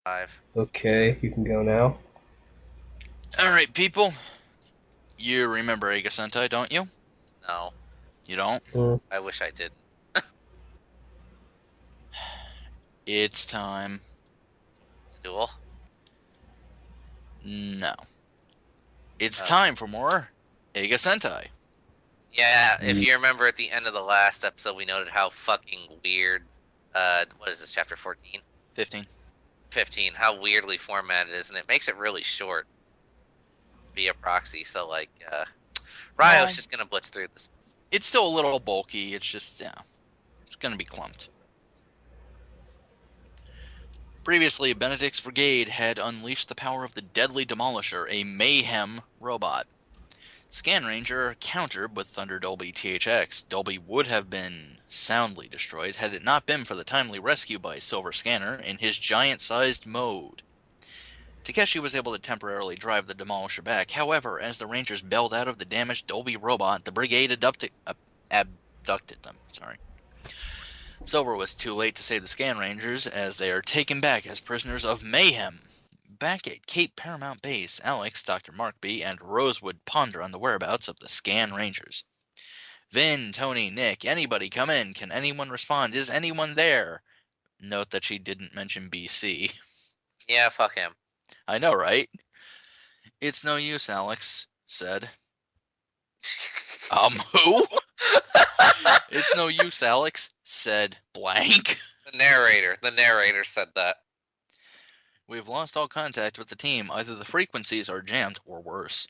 Five. Okay, you can go now. Alright, people. You remember Eiga Sentai, don't you? No, You don't? Mm. I wish I didn't. It's time. It's a duel. No. It's Oh. time for more Eiga Sentai. Yeah, if Mm. you remember at the end of the last episode, we noted how fucking weird, what is this, chapter 14? 15. 15, how weirdly formatted it is, and it makes it really short via proxy, so, Ryo's Well, just gonna blitz through this. it's still a little bulky. It's just, yeah, it's gonna be clumped. Previously, Benedict's brigade had unleashed the power of the deadly Demolisher, a mayhem robot. Scanranger countered with Thunder Dolby THX. Dolby would have been soundly destroyed had it not been for the timely rescue by Silver Scanner in his giant-sized mode. Takeshi was able to temporarily drive the Demolisher back. However, as the Rangers bailed out of the damaged Dolby robot, the brigade abducted them. Silver was too late to save the Scanrangers as they are taken back as prisoners of mayhem. Back at Cape Paramount Base, Alex, Dr. Markby, and Rosewood ponder on the whereabouts of the Scanrangers. Vin, Tony, Nick, anybody come in? Can anyone respond? Is anyone there? Note that she didn't mention BC. Yeah, fuck him. I know, right? It's no use, Alex said. Who? It's no use, Alex said blank. The narrator said that. We've lost all contact with the team. Either the frequencies are jammed or worse.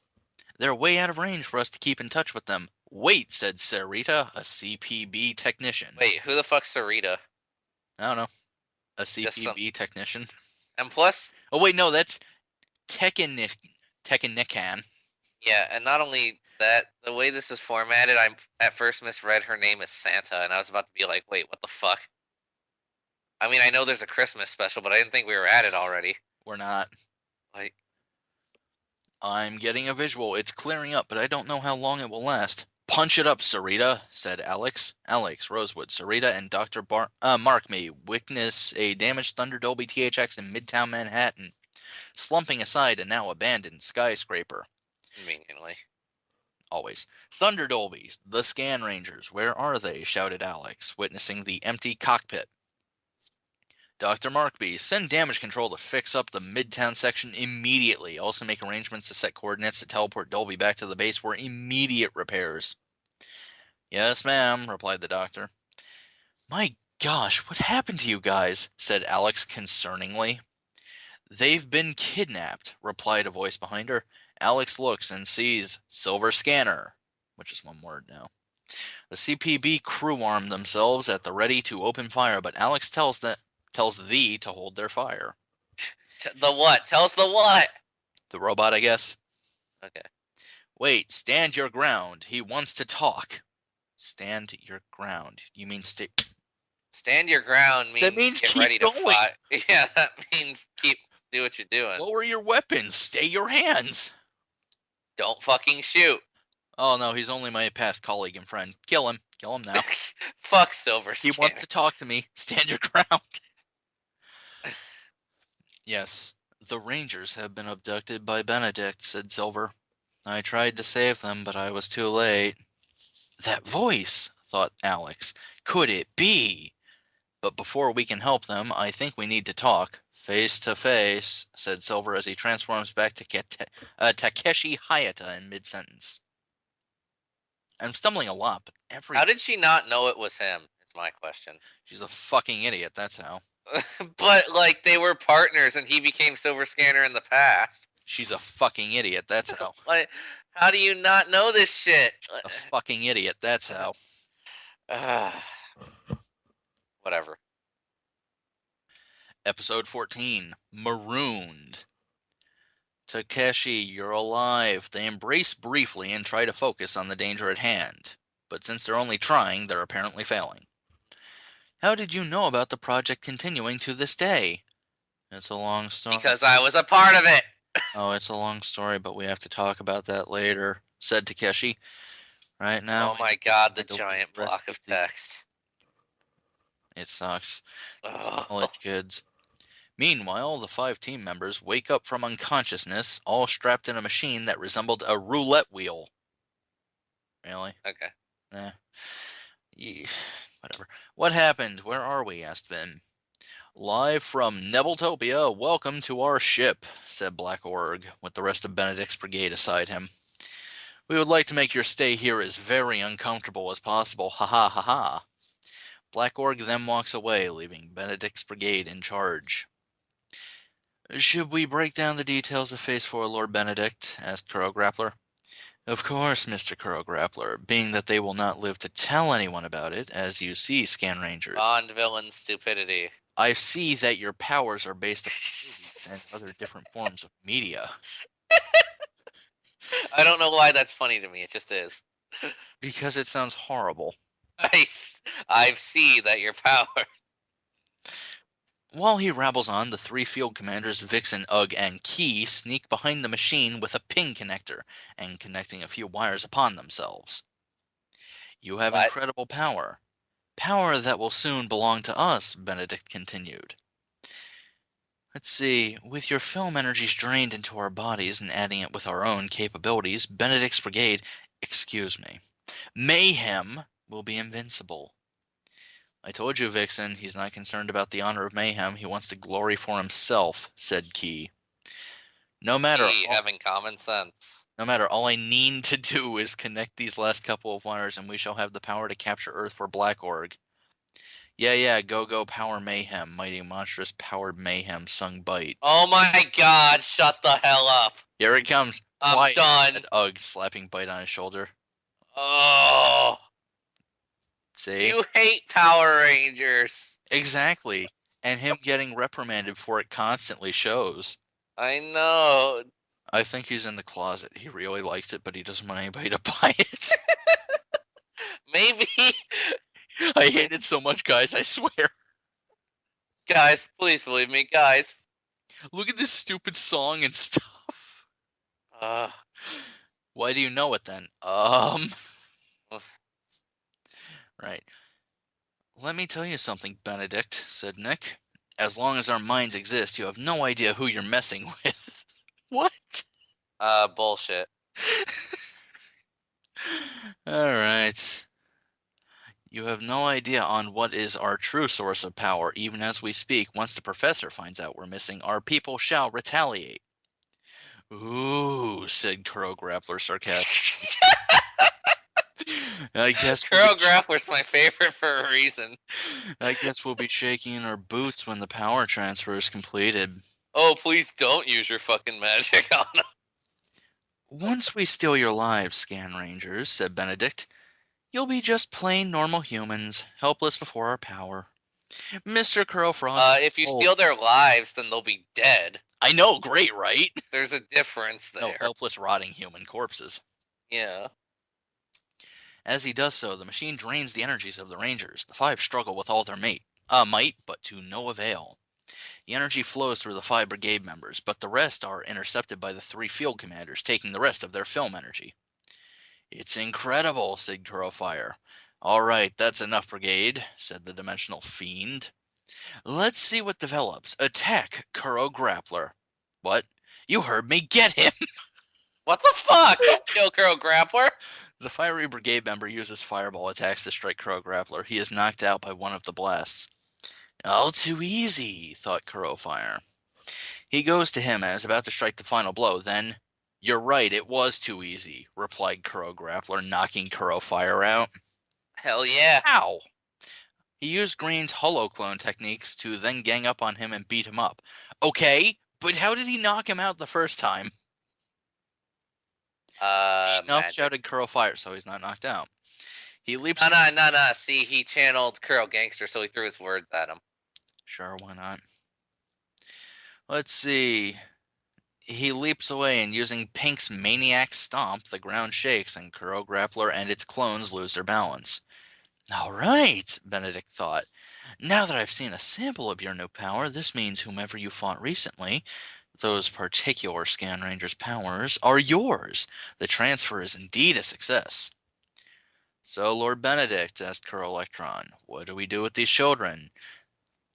They're way out of range for us to keep in touch with them. Wait, said Sarita, a CPB technician. Wait, who the fuck's Sarita? I don't know. A Just some. CPB technician? And plus, Oh, wait, no, that's Tekenikan. yeah, and not only that, the way this is formatted, I at first misread her name as Santa, and I was about to be like, wait, what the fuck? I mean, I know there's a Christmas special, but I didn't think we were at it already. We're not. Like, I'm getting a visual. It's clearing up, but I don't know how long it will last. Punch it up, Sarita, said Alex. Alex, Rosewood, Sarita, and Dr. Markme witness a damaged Thunder Dolby THX in Midtown Manhattan, slumping aside a now abandoned skyscraper. conveniently. Always. Thunder Dolbies, the Scan Rangers, where are they? Shouted Alex, witnessing the empty cockpit. Dr. Markby, send damage control to fix up the Midtown section immediately. Also make arrangements to set coordinates to teleport Dolby back to the base for immediate repairs. Yes, ma'am, replied the doctor. My gosh, what happened to you guys? Said Alex concerningly. They've been kidnapped, replied a voice behind her. Alex looks and sees Silver Scanner, which is one word now. The CPB crew arm themselves at the ready to open fire, but Alex tells thee to hold their fire. The what? Tell us the what? The robot, I guess. Okay. Wait, stand your ground. He wants to talk. Stand your ground. You mean stay? Stand your ground That means means get keep ready to going. fight. Yeah, that means do what you're doing. Lower your weapons. Stay your hands. Don't fucking shoot. Oh no, he's only my past colleague and friend. Kill him. Kill him now. Fuck Silver He Scanner. wants to talk to me. Stand your ground. Yes, the Rangers have been abducted by Benedict, said Silver. I tried to save them, but I was too late. That voice, thought Alex. Could it be? But before we can help them, I think we need to talk. Face to face, said Silver as he transforms back to Takeshi Hayata in mid-sentence. I'm stumbling a lot, but How did she not know it was him? Is my question. she's a fucking idiot, that's how. But like they were partners, and he became Silver Scanner in the past. She's a fucking idiot, that's how. Like, how do you not know this shit? A fucking idiot, that's how. Uh, whatever. Episode 14, Marooned. Takeshi, you're alive. They embrace briefly and try to focus on the danger at hand. But since they're only trying, they're apparently failing. How did you know about the project continuing to this day? It's a long story. Because I was a part of it. Oh, it's a long story, but we have to talk about that later, said Takeshi. Right now. Oh my god, the giant block of text. It sucks. It's Ugh. college kids. Meanwhile, the 5 team members wake up from unconsciousness, all strapped in a machine that resembled a roulette wheel. Really? Okay. Eh. Whatever. What happened? Where are we? Asked Vin. Live from Nebeltopia, welcome to our ship, said Black Org, with the rest of Benedict's brigade aside him. We would like to make your stay here as very uncomfortable as possible. Ha ha ha ha. Black Org then walks away, leaving Benedict's brigade in charge. Should we break down the details of Phase 4, Lord Benedict? Asked Kuro Grappler. Of course, Mr. Kuro Grappler, being that they will not live to tell anyone about it, as you see, Scanranger. Bond villain stupidity. I see that your powers are based upon movies and other different forms of media. I don't know why that's funny to me. It just is. Because it sounds horrible. I see that your power. While he rabbles on, the 3 field commanders Vixen, Ugg, and Key sneak behind the machine with a pin connector and connecting a few wires upon themselves. You have What? incredible power. Power that will soon belong to us, Benedict continued. Let's see, with your film energies drained into our bodies and adding it with our own capabilities, Benedict's brigade, Mayhem will be invincible. I told you, Vixen, he's not concerned about the honor of Mayhem. He wants the glory for himself, said Key. No matter having common sense. No matter, all I need to do is connect these last couple of wires and we shall have the power to capture Earth for Black Org. Yeah, go power mayhem, mighty monstrous powered mayhem, sung Bite. Oh my god, shut the hell up. Here it comes. I'm Quiet, done. said Ugg, slapping Bite on his shoulder. Oh. See? You hate Power Rangers. Exactly. And him getting reprimanded for it constantly shows. I know. I think he's in the closet. He really likes it, but he doesn't want anybody to buy it. Maybe. I hate it so much, guys, I swear. Guys, please believe me, guys. Look at this stupid song and stuff. Why do you know it then? Right. Let me tell you something, Benedict, said Nick. As long as our minds exist, you have no idea who you're messing with. What? Bullshit. Alright. You have no idea on what is our true source of power. Even as we speak, once the professor finds out we're missing, our people shall retaliate. Ooh, said Kuro Grappler sarcastically. I guess Kuro Grappler's my favorite for a reason. I guess we'll be shaking in our boots when the power transfer is completed. Oh, please don't use your fucking magic on them. Once we steal your lives, Scanrangers, said Benedict, you'll be just plain normal humans, helpless before our power. Mr. Kuro Frost. If you steal their lives, then they'll be dead. I know, great, right? There's a difference there. No, helpless, rotting human corpses. Yeah. As he does so, the machine drains the energies of the Rangers. The 5 struggle with all their might, but to no avail. The energy flows through the 5 brigade members, but the rest are intercepted by the 3 field commanders, taking the rest of their film energy. It's incredible, said Kurofire. All right, that's enough, brigade, said the dimensional fiend. Let's see what develops. Attack, Kuro Grappler. What? You heard me. Get him! What the fuck? Don't kill Kuro Grappler. The fiery brigade member uses fireball attacks to strike Kuro Grappler. He is knocked out by one of the blasts. All too easy, thought Kurofire. He goes to him and is about to strike the final blow. Then, you're right, it was too easy, replied Kuro Grappler, knocking Kurofire out. Hell yeah. Ow! He used Green's holoclone techniques to then gang up on him and beat him up. Okay, but how did he knock him out the first time? Shouted Kurofire, so he's not knocked out. He leaps. No. See, he channeled Kuro Gangster, so he threw his words at him. Sure, why not? Let's see. He leaps away, and using Pink's Maniac Stomp, the ground shakes, and Kuro Grappler and its clones lose their balance. All right, Benedict thought. Now that I've seen a sample of your new power, this means whomever you fought recently, those particular Scanranger's powers, are yours. The transfer is indeed a success. So, Lord Benedict, asked Kuro Electron, what do we do with these children?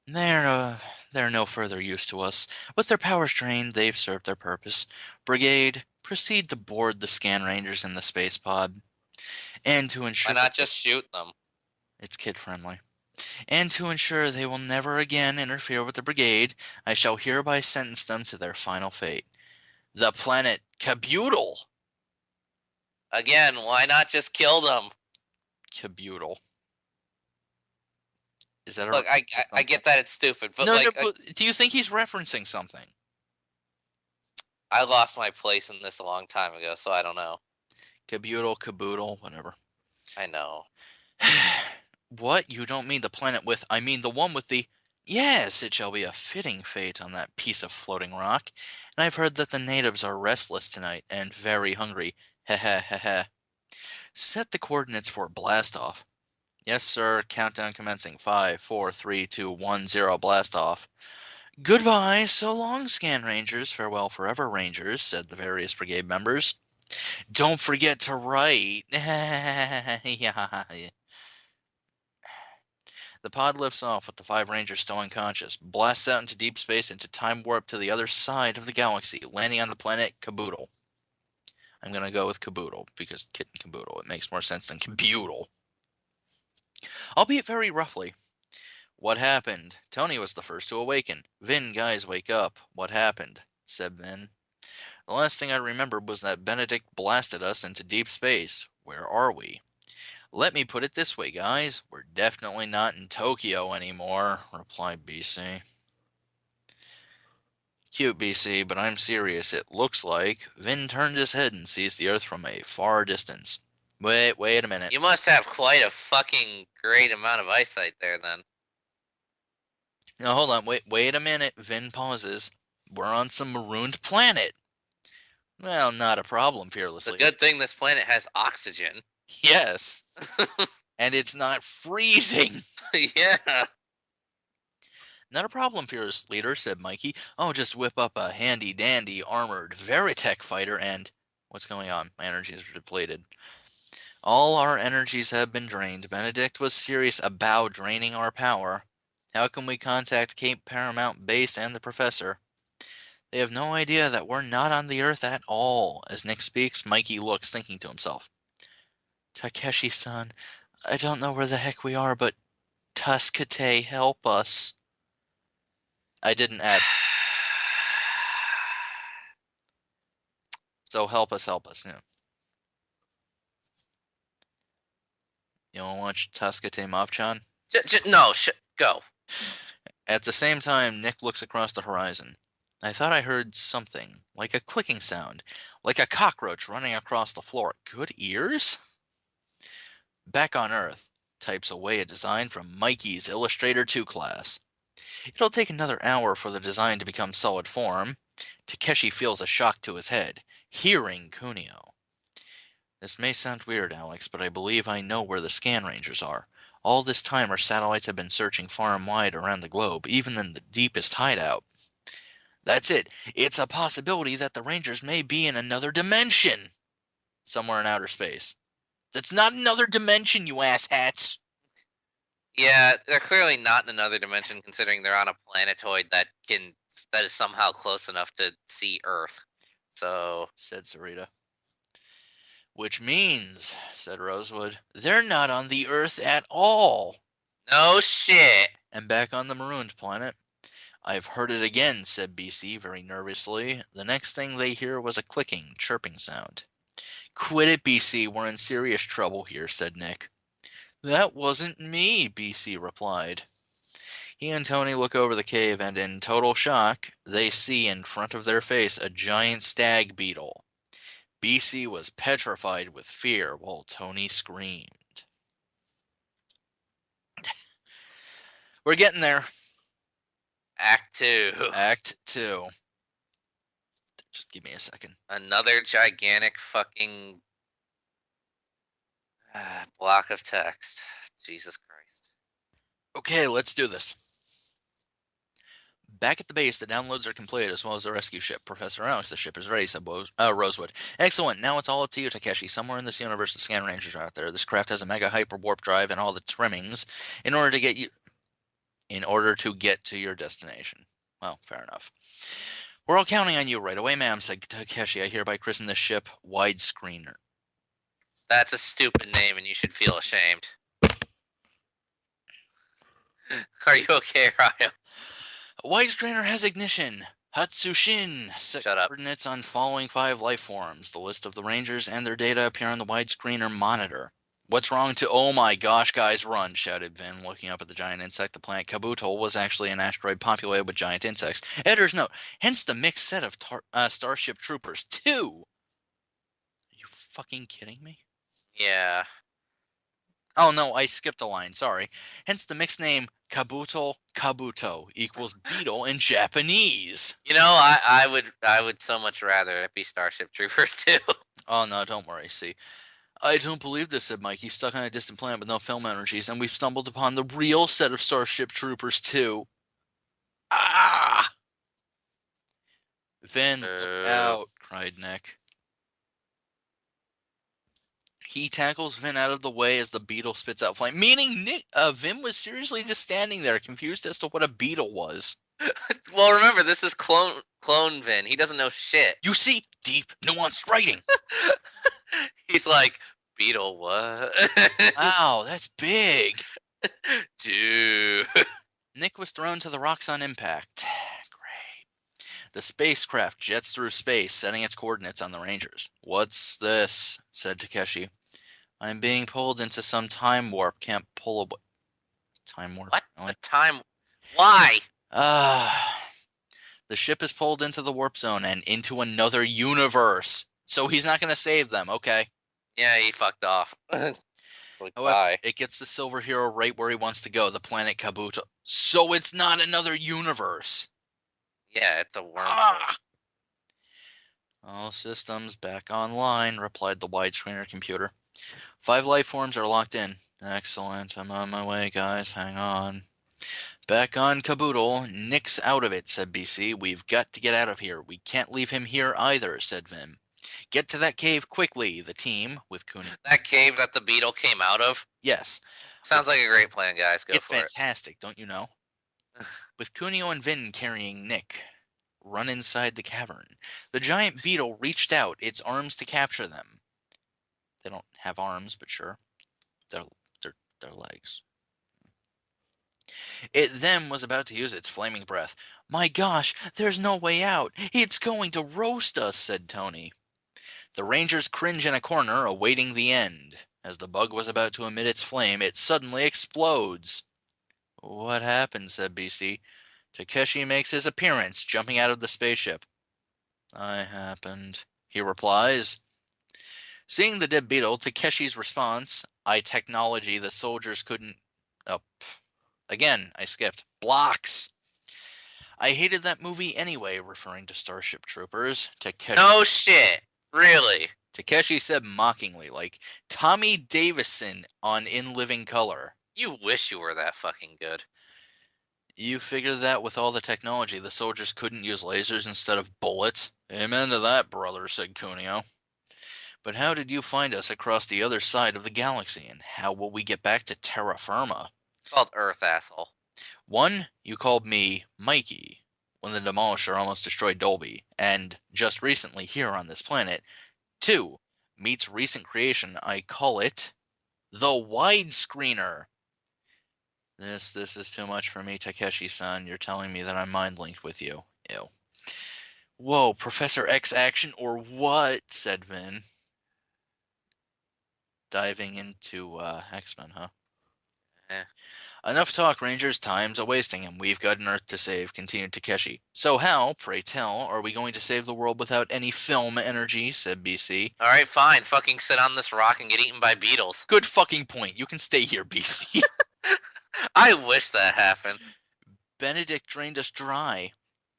They're no further use to us. With their powers drained, they've served their purpose. Brigade, proceed to board the Scanrangers in the space pod. And to Why ensure not just shoot them? it's kid-friendly. And to ensure they will never again interfere with the Brigade, I shall hereby sentence them to their final fate. The planet Kabutle. Again, why not just kill them? Kabutle. Is that a Look, I get that it's stupid, but no, like but do you think he's referencing something? I lost my place in this a long time ago, so I don't know. Kabutle, Caboodle, whatever. I know. What? You don't mean the planet with... I mean the one with the... Yes, it shall be a fitting fate on that piece of floating rock. And I've heard that the natives are restless tonight and very hungry. Heh heh heh heh. Set the coordinates for blast off. Yes, sir. Countdown commencing. 5, 4, 3, 2, 1, 0. Blast off. Goodbye. So long, Scan Rangers. Farewell forever, Rangers, said the various brigade members. Don't forget to write. Yeah. The pod lifts off with the 5 Rangers still unconscious, blasts out into deep space into time warp to the other side of the galaxy, landing on the planet Caboodle. I'm going to go with Caboodle because Kit and Caboodle. It makes more sense than Caboodle. Albeit very roughly. What happened? Tony was the first to awaken. Vin, guys, wake up. What happened? Said Vin. The last thing I remembered was that Benedict blasted us into deep space. Where are we? Let me put it this way, guys. We're definitely not in Tokyo anymore, replied BC. Cute, BC, but I'm serious. It looks like Vin turned his head and sees the Earth from a far distance. Wait a minute. You must have quite a fucking great amount of eyesight there, then. No, hold on. Wait a minute. Vin pauses. We're on some marooned planet. Well, not a problem, It's a fearlessly. good thing this planet has oxygen. Yes. And it's not freezing. Yeah. Not a problem, fearless leader, said Mikey. Oh, just whip up a handy-dandy armored Veritech fighter and... What's going on? My energies are depleted. All our energies have been drained. Benedict was serious about draining our power. How can we contact Cape Paramount Base and the Professor? They have no idea that we're not on the Earth at all. As Nick speaks, Mikey looks, thinking to himself. Takeshi-san, I don't know where the heck we are, but Tuskate, help us. I didn't add. So help us. Yeah. You want to watch Tuskate Mopchan? No, go. At the same time, Nick looks across the horizon. I thought I heard something, like a clicking sound, like a cockroach running across the floor. Good ears? Back on Earth, types away a design from Mikey's Illustrator 2 class. It'll take another hour for the design to become solid form. Takeshi feels a shock to his head, hearing Kunio. This may sound weird, Alex, but I believe I know where the Scanrangers are. All this time our satellites have been searching far and wide around the globe, even in the deepest hideout. That's it. It's a possibility that the Rangers may be in another dimension. Somewhere in outer space. That's not another dimension, you asshats. Yeah, they're clearly not in another dimension, considering they're on a planetoid that is somehow close enough to see Earth. So, said Sarita. Which means, said Rosewood, they're not on the Earth at all. No shit. And back on the marooned planet. I've heard it again, said BC very nervously. The next thing they hear was a clicking, chirping sound. Quit it, BC. We're in serious trouble here, said Nick. That wasn't me, BC replied. He and Tony look over the cave, and in total shock, they see in front of their face a giant stag beetle. BC was petrified with fear while Tony screamed. We're getting there. Act 2. Act 2. Just give me a second. Another gigantic fucking block of text. Jesus Christ. Okay, let's do this. Back at the base, the downloads are complete, as well as the rescue ship. Professor Alex, the ship is ready, said Rosewood. Excellent. Now it's all up to you, Takeshi. Somewhere in this universe, the Scanrangers are out there. This craft has a mega hyper warp drive and all the trimmings. In order to get you... in order to get to your destination. Well, fair enough. We're all counting on you right away, ma'am, said Takeshi. I hereby christen this ship Widescreener. That's a stupid name, and you should feel ashamed. Are you okay, Ryo? Widescreener has ignition. Hatsushin. Set Shut up. coordinates on following 5 life forms. The list of the Rangers and their data appear on the Widescreener monitor. What's wrong to... Oh my gosh, guys, run, shouted Vin, looking up at the giant insect. The planet Kabuto was actually an asteroid populated with giant insects. Editor's note, hence the mixed set of Starship Troopers 2. Are you fucking kidding me? Yeah. Oh no, I skipped a line, sorry. Hence the mixed name Kabuto equals beetle in Japanese. You know, I would so much rather it be Starship Troopers too. Oh no, don't worry, see. I don't believe this, said Mike. He's stuck on a distant planet with no film energies, and we've stumbled upon the real set of Starship Troopers 2. Ah! Vin, look out, cried Nick. He tackles Vin out of the way as the beetle spits out flame, meaning Vin was seriously just standing there, confused as to what a beetle was. Well, remember, this is clone Vin. He doesn't know shit. You see? Deep, nuanced writing. He's like, beetle what? Wow, that's big. Dude. Nick was thrown to the rocks on impact. Great. The spacecraft jets through space, setting its coordinates on the Rangers. What's this? Said Takeshi. I'm being pulled into some time warp. Can't pull away. Time warp? What? Really? The time? Why? The ship is pulled into the warp zone and into another universe. So he's not going to save them, okay? Yeah, he fucked off. Like, However, bye. it gets the Silver Hero right where he wants to go, the planet Kabuto. So it's not another universe. Yeah, it's a wormhole. All systems back online, replied the widescreener computer. 5 life forms are locked in. Excellent. I'm on my way, guys. Hang on. Back on Caboodle. Nick's out of it, said BC. We've got to get out of here. We can't leave him here either, said Vim. Get to that cave quickly, the team, with Cooney. That cave that the beetle came out of? Yes. Sounds like a great plan, guys. Go It's for it. fantastic, don't you know? With Cuneo and Vin carrying Nick, run inside the cavern. The giant beetle reached out its arms to capture them. They don't have arms, but sure. They're legs. It then was about to use its flaming breath. My gosh, there's no way out. It's going to roast us, said Tony. The Rangers cringe in a corner, awaiting the end. As the bug was about to emit its flame, it suddenly explodes. What happened, said BC. Takeshi makes his appearance, jumping out of the spaceship. I happened, he replies. Seeing the dead beetle, Takeshi's response, I technology the soldiers couldn't... Oh, again, I skipped. Blocks! I hated that movie anyway, referring to Starship Troopers. Takeshi... No shit. Really? Takeshi said mockingly, like Tommy Davison on In Living Color. You wish you were that fucking good. You figure that with all the technology, the soldiers couldn't use lasers instead of bullets? Amen to that, brother, said Cuneo. But how did you find us across the other side of the galaxy, and how will we get back to terra firma? It's called Earth, asshole. 1, you called me Mikey when the Demolisher almost destroyed Dolby, and just recently here on this planet. 2, meets recent creation, I call it the Widescreener. This is too much for me, Takeshi-san. You're telling me that I'm mind-linked with you. Ew. Whoa, Professor X action or what? Said Vin. Diving into X-Men, huh? Enough talk, Rangers. Time's a-wasting, and we've got an Earth to save, continued Takeshi. So how, pray tell, are we going to save the world without any film energy, said BC. Alright, fine. Fucking sit on this rock and get eaten by beetles. Good fucking point. You can stay here, BC. I wish that happened. Benedict drained us dry.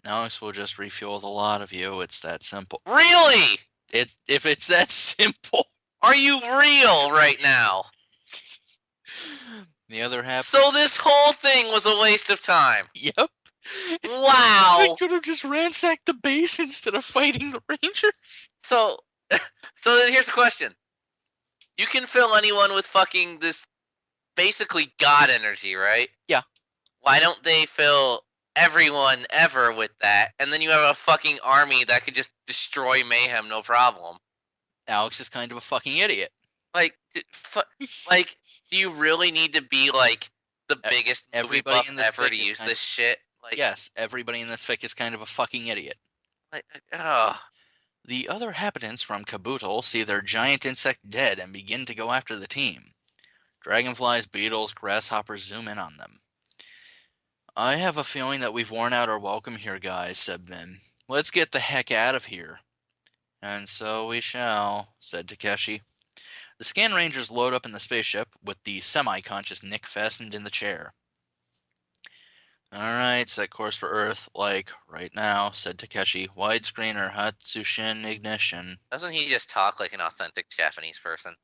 Alex will just refuel the lot of you. It's that simple. Really? If it's that simple. Are you real right now? The other half. So this whole thing was a waste of time. Yep. Wow. I could have just ransacked the base instead of fighting the Rangers. So then here's the question. You can fill anyone with fucking this basically god energy, right? Yeah. Why don't they fill everyone ever with that? And then you have a fucking army that could just destroy Mayhem, no problem. Alex is kind of a fucking idiot. Like, like, do you really need to be like the biggest movie Everybody buff in this ever fic to is use kind this shit? Like, Yes, everybody in this fic is kind of a fucking idiot. Oh. The other inhabitants from Kabuto see their giant insect dead and begin to go after the team. Dragonflies, beetles, grasshoppers zoom in on them. I have a feeling that we've worn out our welcome here, guys, said Ben. Let's get the heck out of here. And so we shall, said Takeshi. The Scanrangers load up in the spaceship with the semi-conscious Nick fastened in the chair. Alright, set course for Earth, like, right now, said Takeshi. Widescreen or Hatsushin ignition. Doesn't he just talk like an authentic Japanese person?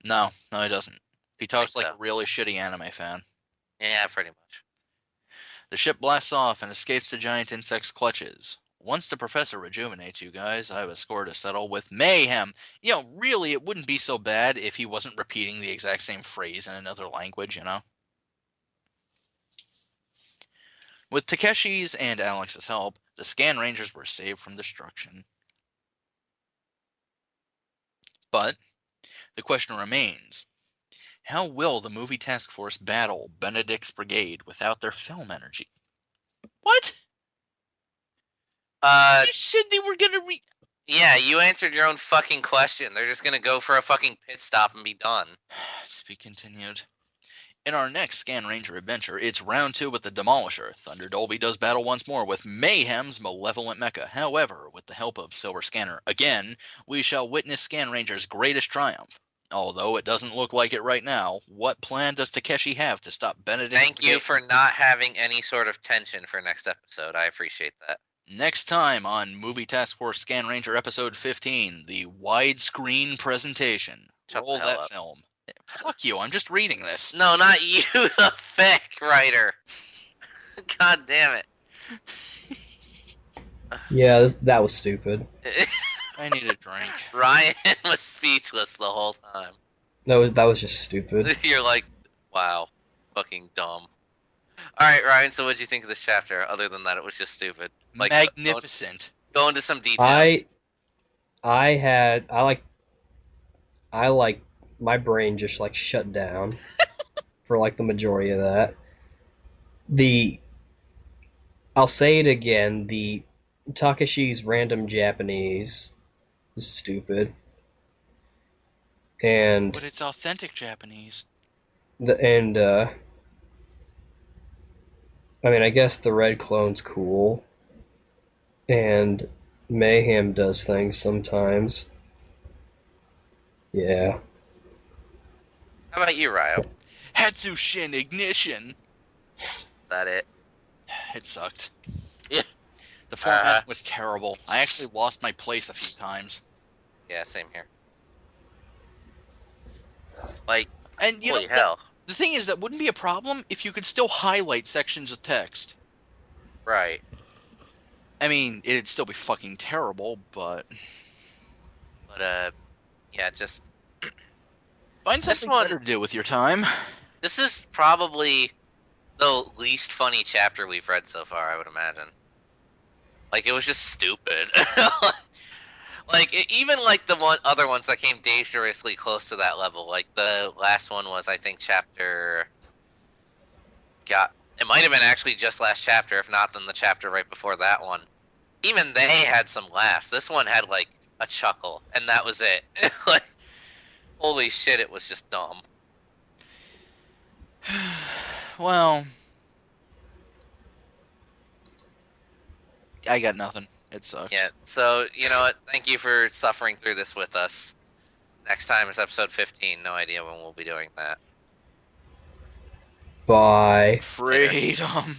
No, he doesn't. He talks like so. a really shitty anime fan. Yeah, pretty much. The ship blasts off and escapes the giant insect's clutches. Once the professor rejuvenates you guys, I have a score to settle with Mayhem. You know, really, it wouldn't be so bad if he wasn't repeating the exact same phrase in another language, you know? With Takeshi's and Alex's help, the Scanrangers were saved from destruction. But the question remains, how will the movie task force battle Benedict's brigade without their film energy? What? You said they were gonna Yeah, you answered your own fucking question. They're just gonna go for a fucking pit stop and be done. To be continued. In our next Scanranger adventure, it's round 2 with the Demolisher. Thunder Dolby does battle once more with Mayhem's malevolent mecha. However, with the help of Silver Scanner, again, we shall witness Scanranger's greatest triumph. Although it doesn't look like it right now, what plan does Takeshi have to stop Benedict? Thank you for not having any sort of tension for next episode. I appreciate that. Next time on Movie Task Force Scanranger episode 15, the widescreen presentation. Roll that film. Fuck you, I'm just reading this. No, not you, the fic writer. God damn it. Yeah, that was stupid. I need a drink. Ryan was speechless the whole time. That was just stupid. You're like, wow, fucking dumb. Alright, Ryan, so what'd you think of this chapter? Other than that, it was just stupid. Like, magnificent. Go into some details. I like my brain just like shut down for like the majority of that. I'll say it again, the Takeshi's random Japanese is stupid. And but it's authentic Japanese. I mean, I guess the red clone's cool. And Mayhem does things sometimes. Yeah. How about you, Ryo? Hatsushin ignition. Is that it? It sucked. Yeah. The format was terrible. I actually lost my place a few times. Yeah, same here. Like, and you holy know, hell. The thing is, that wouldn't be a problem if you could still highlight sections of text. Right. I mean, it'd still be fucking terrible, but... But, yeah, just... Find something better to do with your time. This is probably the least funny chapter we've read so far, I would imagine. Like, it was just stupid. Like, even like the other ones that came dangerously close to that level. Like, the last one was, I think, chapter... It might have been actually just last chapter, if not then the chapter right before that one. Even they had some laughs. This one had, like, a chuckle, and that was it. Like, holy shit, it was just dumb. Well... I got nothing. It sucks. Yeah, so, you know what? Thank you for suffering through this with us. Next time is episode 15. No idea when we'll be doing that. Bye. Freedom.